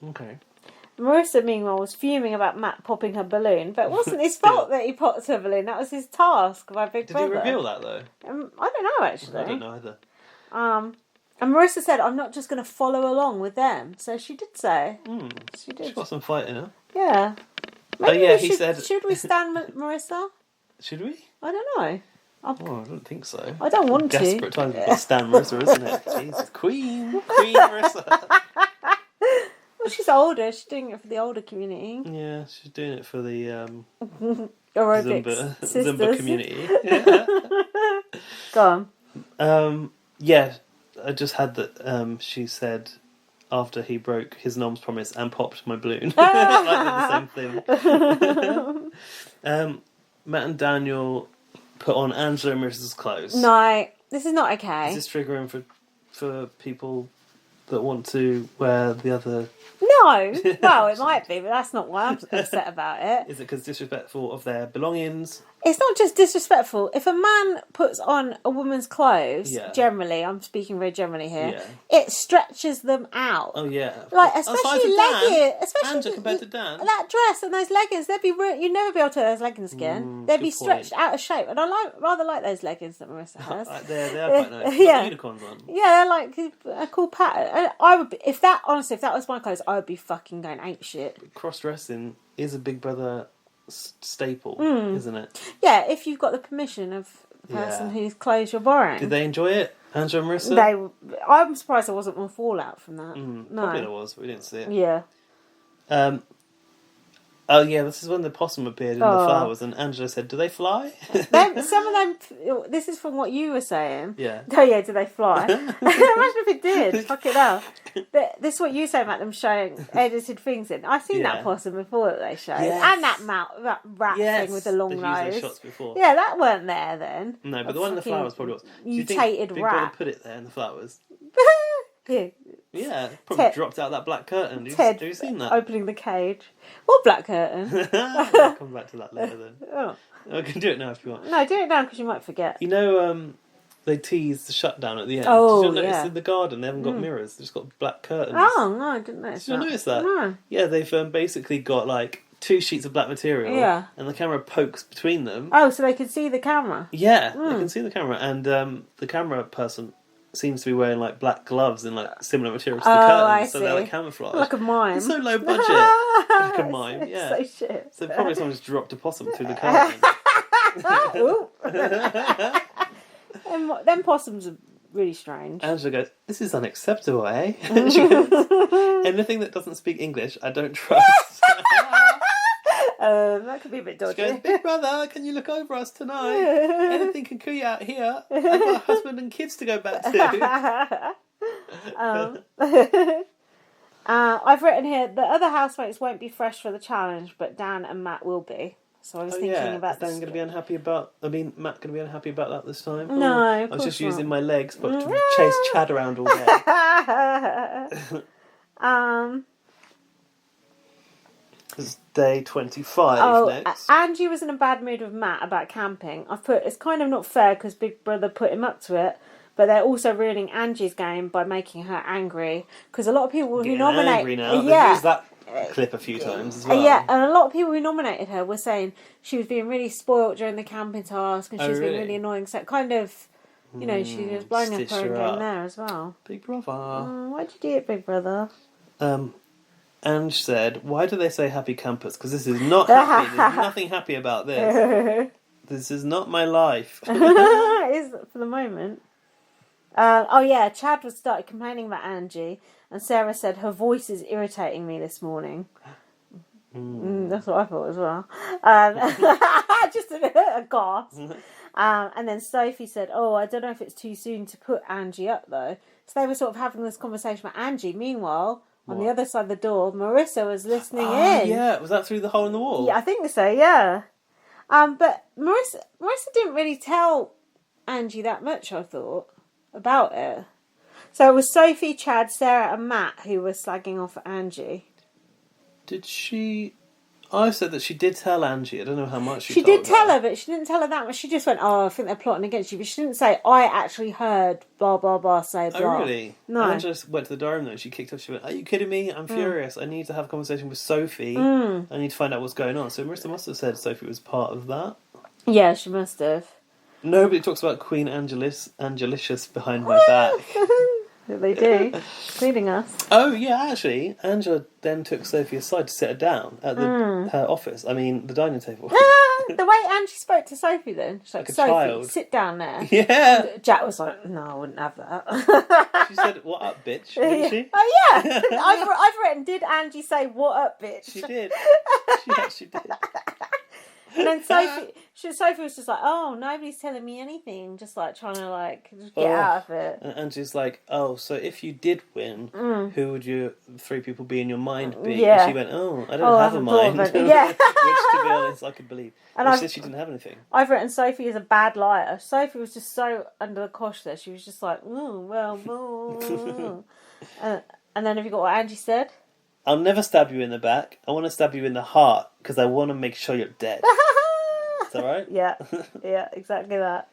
Okay. Marissa, meanwhile, was fuming about Matt popping her balloon, but it wasn't his fault that he popped her balloon. That was his task by Big Brother. Did he reveal that, though? I don't know, actually. I don't know either. And Marissa said, I'm not just going to follow along with them. So she did say. She did. She's got some fight in her. Yeah. Maybe he said... Should we stand Marissa? Should we? I don't know. I don't think so. I don't want to. Desperate times we've got to stand Marissa, isn't it? Jesus. Queen Marissa. Well, she's older. She's doing it for the older community. Yeah, she's doing it for the aerobics Zumba community. Go on. Yeah, I just had that. She said after he broke his nom's promise and popped my balloon, like the same thing. Matt and Daniel put on Angela and Marissa's clothes. No, this is not okay. Is this triggering for people that want to wear the other? No, well, it might be, but that's not why I'm upset about it. Is it because disrespectful of their belongings? It's not just disrespectful. If a man puts on a woman's clothes, Yeah. generally, I'm speaking very generally here, Yeah. it stretches them out. Oh yeah, Like especially leggings, especially Angela compared to Dan. that dress and those leggings, they'd be you'd never be able to wear those leggings again. They'd be stretched out of shape, and I rather like those leggings that Marissa has. They're quite nice. Yeah. The unicorns one. Yeah, they're like a cool pattern. And I would be, if that was my clothes, I would be fucking going ape shit. Cross dressing is a Big Brother staple, isn't it? Yeah, if you've got the permission of the person whose clothes you're borrowing. Did they enjoy it, Angela and Marissa? I'm surprised there wasn't more fallout from that. No. Probably there was, but we didn't see it. Yeah. Oh yeah, this is when the possum appeared in the flowers, and Angela said, "Do they fly?" Some of them. This is from what you were saying. Yeah. Oh yeah, do they fly? Imagine if it did. Fuck it up. But this is what you say about them showing edited things in. I've seen that possum before that they showed, and that rat thing with the long nose. Shots before. Yeah, that weren't there then. No, but the one in the flowers probably was. Do you think Mutated Big rat. Brother put it there in the flowers? Yeah. Yeah, probably dropped out that black curtain. Have you seen that? Opening the cage. What black curtain? I'll come back to that later then. Oh. I can do it now if you want. No, do it now because you might forget. You know, they teased the shutdown at the end. Oh, Did you notice in the garden they haven't got mirrors? They've just got black curtains. Oh, no, I didn't notice Did you notice that? No. Yeah, they've basically got like 2 sheets of black material. Yeah. And the camera pokes between them. Oh, so they could see the camera? Yeah, they can see the camera. And the camera person seems to be wearing like black gloves and like similar material to the curtains. I so see. they're like camouflage. Like a mime. It's so low budget. Like a mime, yeah. So shit. So probably someone just dropped a possum through the curtain. And them possums are really strange. Angela goes, "This is unacceptable, eh?" And she goes, "Anything that doesn't speak English, I don't trust." That could be a bit dodgy. She goes, "Big Brother, can you look over us tonight? Anything can kill you out here. I've got a husband and kids to go back to." I've written here, the other housemates won't be fresh for the challenge, but Dan and Matt will be. So I was thinking about is Dan going to be unhappy about... Matt going to be unhappy about that this time? No, I was just using my legs but to chase Chad around all day. It's day 25 next. Angie was in a bad mood with Matt about camping. I've put, it's kind of not fair because Big Brother put him up to it, but they're also ruining Angie's game by making her angry. Because a lot of people who nominate... angry now. They've used that clip a few times as well. Yeah, and a lot of people who nominated her were saying she was being really spoilt during the camping task and she was being really annoying. So it kind of, you know, she was blowing up her own game there as well. Big Brother. Why'd you do it, Big Brother? Ange said, "Why do they say happy campers? Because this is not happy. There's nothing happy about this. This is not my life." It is for the moment. Chad was started complaining about Angie, and Sarah said her voice is irritating me this morning. That's what I thought as well. Just a gasp. And then Sophie said, I don't know if it's too soon to put Angie up though. So they were sort of having this conversation about Angie. Meanwhile, on the other side of the door, Marissa was listening in. Yeah, was that through the hole in the wall? Yeah, I think so, yeah. But Marissa didn't really tell Angie that much, I thought, about it. So it was Sophie, Chad, Sarah and Matt who were slagging off at Angie. Did she... I said that she did tell Angie. I don't know how much She did tell her, but she didn't tell her that much. She just went, "Oh, I think they're plotting against you." But she didn't say, "I actually heard blah blah blah say blah." Oh, really? No. Angela went to the diary room though. And she kicked off. She went, "Are you kidding me? I'm furious. I need to have a conversation with Sophie. I need to find out what's going on." So Marissa must have said Sophie was part of that. Yeah, she must have. Nobody talks about Queen Angelicious behind my back. They do, including us. Oh, yeah, actually, Angela then took Sophie aside to sit her down at her office. I mean, the dining table. The way Angie spoke to Sophie then, she's like, Like a Sophie, child. sit down there. Yeah. Jack was like, no, I wouldn't have that. She said, "What up, bitch?" Didn't she? Oh, yeah. I've written, did Angie say, what up, bitch? She did. She actually did. And then Sophie was just like, oh, nobody's telling me anything. Just like trying to like just get out of it. And Angie's like, "Oh, so if you did win, who would your 3 people be in your mind be?" Yeah. And she went, "Oh, I don't have a mind." Yeah. Which, to be honest, I could believe. And she said she didn't have anything. I've written Sophie is a bad liar. Sophie was just so under the cosh there. She was just like, oh, well. And then have you got what Angie said? "I'll never stab you in the back. I want to stab you in the heart because I want to make sure you're dead." Is that right? Yeah, exactly that.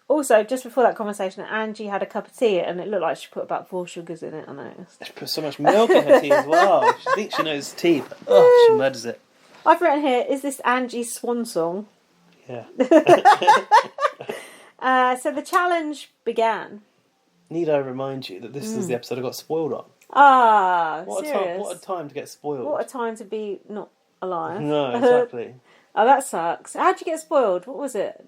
Also, just before that conversation, Angie had a cup of tea and it looked like she put about 4 sugars in it, I noticed. She put so much milk in her tea as well. She thinks she knows tea, but she murders it. I've written here, is this Angie's swan song? Yeah. So the challenge began. Need I remind you that this is the episode I got spoiled on? Ah, What a time to get spoiled. What a time to be not alive. No, exactly. Oh, that sucks. How'd you get spoiled? What was it?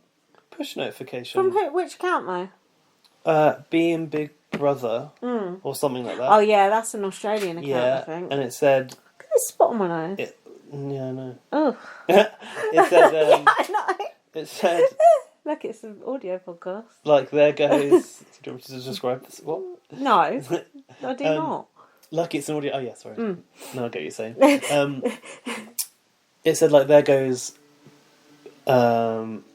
Push notification. From who? Which account, though? Being Big Brother or something like that. Oh, yeah, that's an Australian account, Yeah, I think. and it said... Look at this spot on my nose. Yeah, I know. Oh. It said... Yeah, I know. It said... Look, it's an audio podcast. Like, there goes... Do you want me to describe this? What? No, I do not. Like, it's an audio... Oh, yeah, sorry. No, I get what you're saying. It said, like, there goes...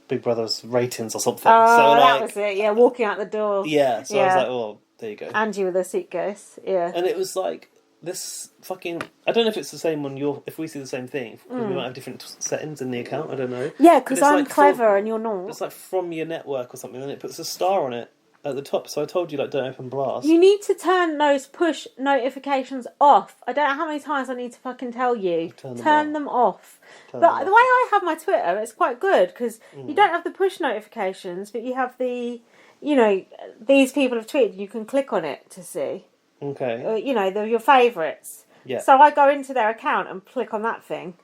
Big Brother's ratings or something. Oh, so, that was it. Yeah, walking out the door. Yeah, so I was like, oh, there you go. Angie with a suitcase. Yeah. And it was like this fucking... I don't know if it's the same on your... If we see the same thing. We might have different settings in the account. I don't know. Yeah, because I'm like clever and you're not. It's like from your network or something, and it puts a star on it at the top. So I told you, like, don't open blast. You need to turn those push notifications off. I don't know how many times I need to fucking tell you. Turn them off. But the way I have my Twitter, it's quite good because you don't have the push notifications, but you have the, you know, these people have tweeted. You can click on it to see. Okay. You know, they're your favourites. Yeah. So I go into their account and click on that thing.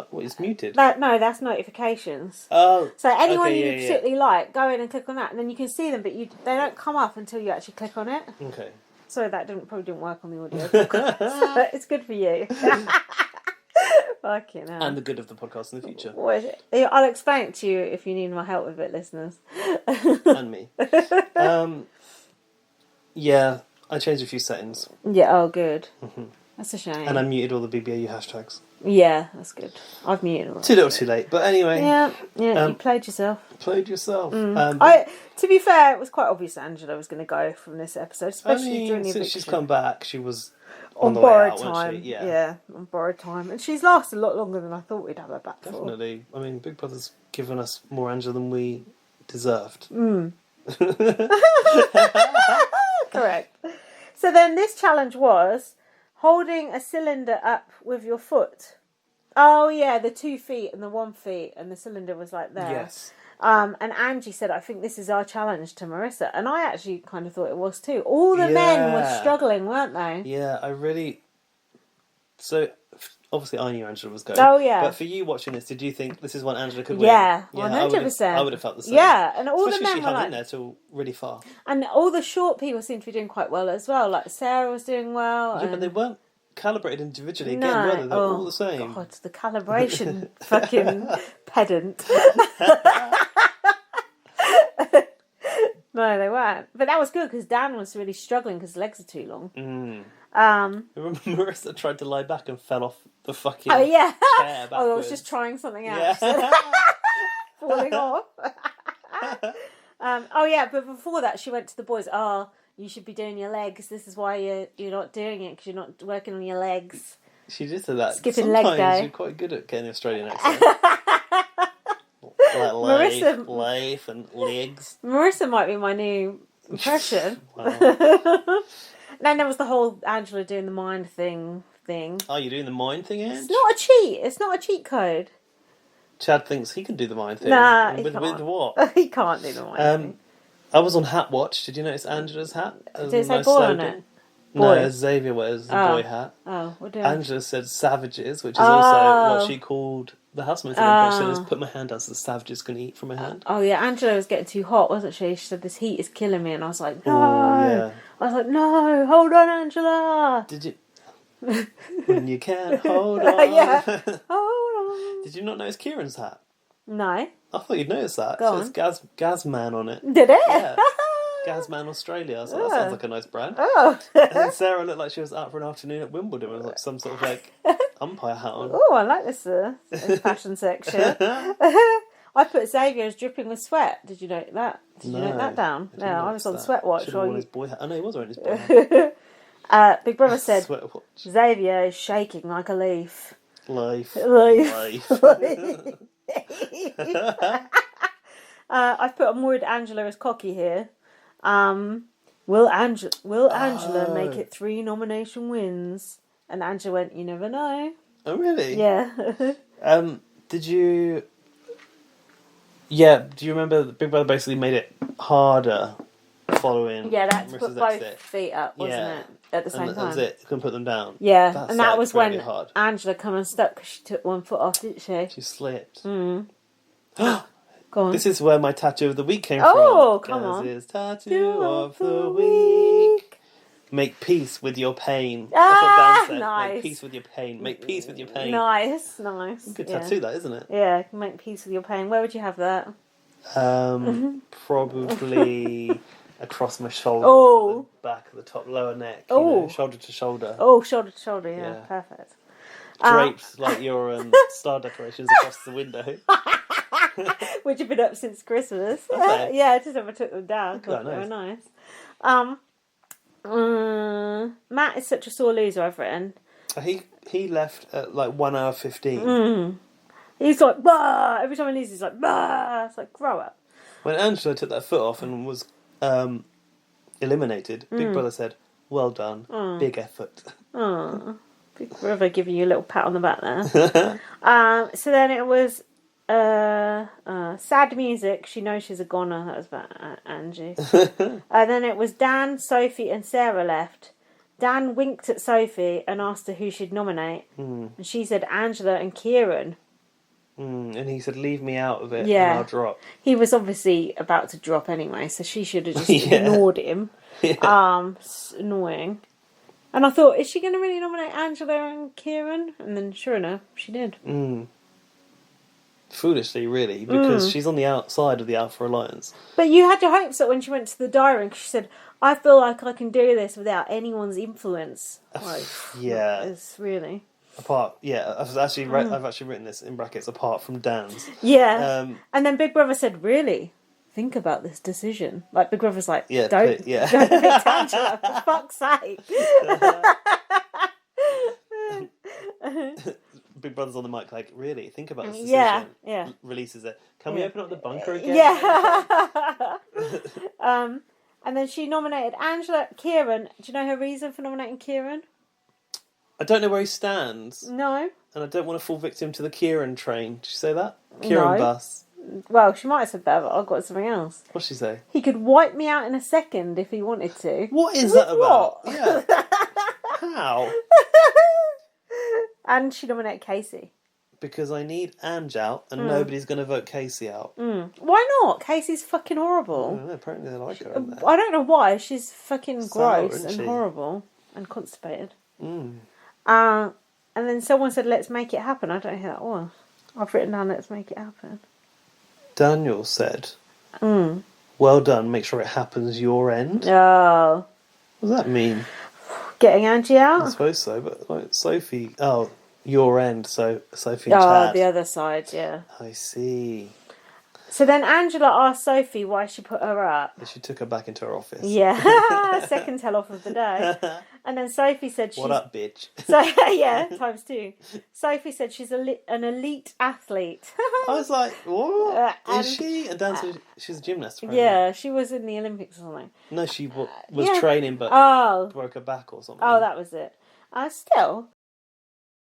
What, it's muted? No, that's notifications. Oh. So anyone you particularly like, go in and click on that, and then you can see them, but they don't come up until you actually click on it. Okay. Sorry, that probably didn't work on the audio podcast, but it's good for you. Fucking hell. And the good of the podcast in the future. What is it? I'll explain it to you if you need my help with it, listeners. And me. Yeah, I changed a few settings. Yeah, oh good. That's a shame. And I muted all the BBAU hashtags. Yeah, that's good. I've muted all Too little, too late. But anyway. Yeah, you played yourself. Played yourself. To be fair, it was quite obvious Angela was going to go from this episode, especially during the since eviction. she's come back, she was on the borrowed way out, time. wasn't she? Yeah, on borrowed time, and she's lasted a lot longer than I thought we'd have her back for. Definitely. I mean, Big Brother's given us more Angela than we deserved. Correct. So then this challenge was holding a cylinder up with your foot. Oh yeah, the 2 feet and the 1 feet, and the cylinder was like there. Yes. And Angie said, I think this is our challenge to Marissa. And I actually kind of thought it was too. All the men were struggling, weren't they? Yeah, I really... So, obviously I knew Angela was going. Oh, yeah. But for you watching this, did you think this is one Angela could win? Yeah, 100%. I would have felt the same. Yeah, and all especially the men she were hung like... in there till really far. And all the short people seemed to be doing quite well as well. Like Sarah was doing well. Yeah, but they weren't calibrated individually again, were they? They're all the same. God, the calibration fucking pedant. No, they weren't. But that was good because Dan was really struggling because his legs are too long. Remember Marissa tried to lie back and fell off the fucking chair backwards. I was just trying something else. Yeah. Falling off. But before that she went to the boys. You should be doing your legs. This is why you're not doing it because you're not working on your legs. She did say that. Skipping leg Sometimes day. you're quite good at getting the Australian accent. Like life and legs. Marissa might be my new impression. Wow. Then there was the whole Angela doing the mind thing. Oh, you're doing the mind thing, Ange? It's not a cheat. It's not a cheat code. Chad thinks he can do the mind thing. Nah, with can't. what? He can't do the mind thing. I was on Hat Watch. Did you notice Angela's hat? Did it say boy on it? Boy. No, Xavier wears the boy hat. Oh, what do Angela said savages, which is also what she called the housemate thing. She says, put my hand down so the savages can eat from my hand. Oh yeah, Angela was getting too hot, wasn't she? She said this heat is killing me, and I was like, no. Oh, yeah. I was like, no, hold on, Angela. Did you? When you can't hold on. Yeah, hold on. Did you not notice Kieran's hat? No. I thought you'd notice that. Go It says Gazman on it. Did it? Yeah. Gazman Australia. So that sounds like a nice brand. Oh. And then Sarah looked like she was out for an afternoon at Wimbledon with like some sort of like umpire hat on. Oh, I like this fashion section. I put Xavier as dripping with sweat. Did you note that? Did you note that down? No, I was on Sweat Watch. Should have worn his boy hat. Oh no, he was wearing his boy hat. Big Brother said Sweat Watch. Xavier is shaking like a leaf. Life. I've put I'm worried Angela is cocky here. Will Angela make it 3 nomination wins? And Angela went, you never know. Oh really? Yeah. Did you? Yeah. Do you remember Big Brother basically made it harder following? Yeah, that's Marissa's put both exit? feet up, wasn't it? At the same time. That was it. You couldn't put them down. Yeah, That's and that like was really when hard. Angela come unstuck because she took one foot off, didn't she? She slipped. Go on. This is where my tattoo of the week came Oh, from. come on. Gaz's tattoo of the week. Make peace with your pain. That's what Dan said. Nice. Make peace with your pain. Make peace with your pain. Nice. Good tattoo, that, isn't it? Yeah, make peace with your pain. Where would you have that? Probably across my shoulder. Oh. The back of the top lower neck. Oh. Shoulder to shoulder. Oh, shoulder to shoulder. Yeah, Yeah. perfect. Draped like your star decorations across the window. Which have been up since Christmas. Okay. Yeah, I just never took them down. Okay, They were nice. Matt is such a sore loser, I've written. He left at like 1 hour 15. He's like, bah! Every time he leaves, he's like, bah! It's like, grow up. When Angela took that foot off and was eliminated, Big Brother said, well done, big effort. Oh, Big Brother giving you a little pat on the back there. So then it was sad music. She knows she's a goner. That was about Angie. And then it was Dan, Sophie and Sarah left. Dan winked at Sophie and asked her who she'd nominate. And she said Angela and Kieran. And he said, leave me out of it Yeah. and I'll drop. He was obviously about to drop anyway, so she should have just Yeah. ignored him. Yeah. It's annoying. And I thought, is she going to really nominate Angela and Kieran? And then, sure enough, she did. Foolishly, really, because she's on the outside of the Alpha Alliance. But you had your hopes up when she went to the diary, because she said, I feel like I can do this without anyone's influence. Like, Yeah. it's really... I've actually written this in brackets, apart from Dan's. Yeah. And then Big Brother said, really? Think about this decision. Like, Big Brother's like, don't pick Angela, for fuck's sake. Big Brother's on the mic like, really? Think about this decision. Yeah. Releases it. Can we open up the bunker again? Yeah. And then she nominated Angela. Kieran, do you know her reason for nominating Kieran? I don't know where he stands. No. And I don't want to fall victim to the Kieran train. Did she say that? Kieran bus. Well, she might have said that, but I've got something else. What'd she say? He could wipe me out in a second if he wanted to. What is that about? What? Yeah. How? And she nominated Casey. Because I need Ange out and nobody's going to vote Casey out. Why not? Casey's fucking horrible. Oh, apparently they like her in there. I don't know why. She's fucking Sour, gross isn't and she? horrible and constipated. And then someone said, let's make it happen. I don't know who that was. I've written down, let's make it happen. Daniel said, well done, make sure it happens your end. Oh. What does that mean? Getting Angie I out? suppose so, but like Sophie, your end, so Sophie Oh, and Chad. the other side, yeah. I see. So then Angela asked Sophie why she put her up. And she took her back into her office. Yeah, second tell off of the day. And then Sophie said she's... What up, bitch? So, yeah, times two. Sophie said she's an elite athlete. I was like, what? Is she? And Dan said she's a gymnast, apparently. Yeah, she was in the Olympics or something. No, she was training but broke her back or something. Oh, that was it. Still,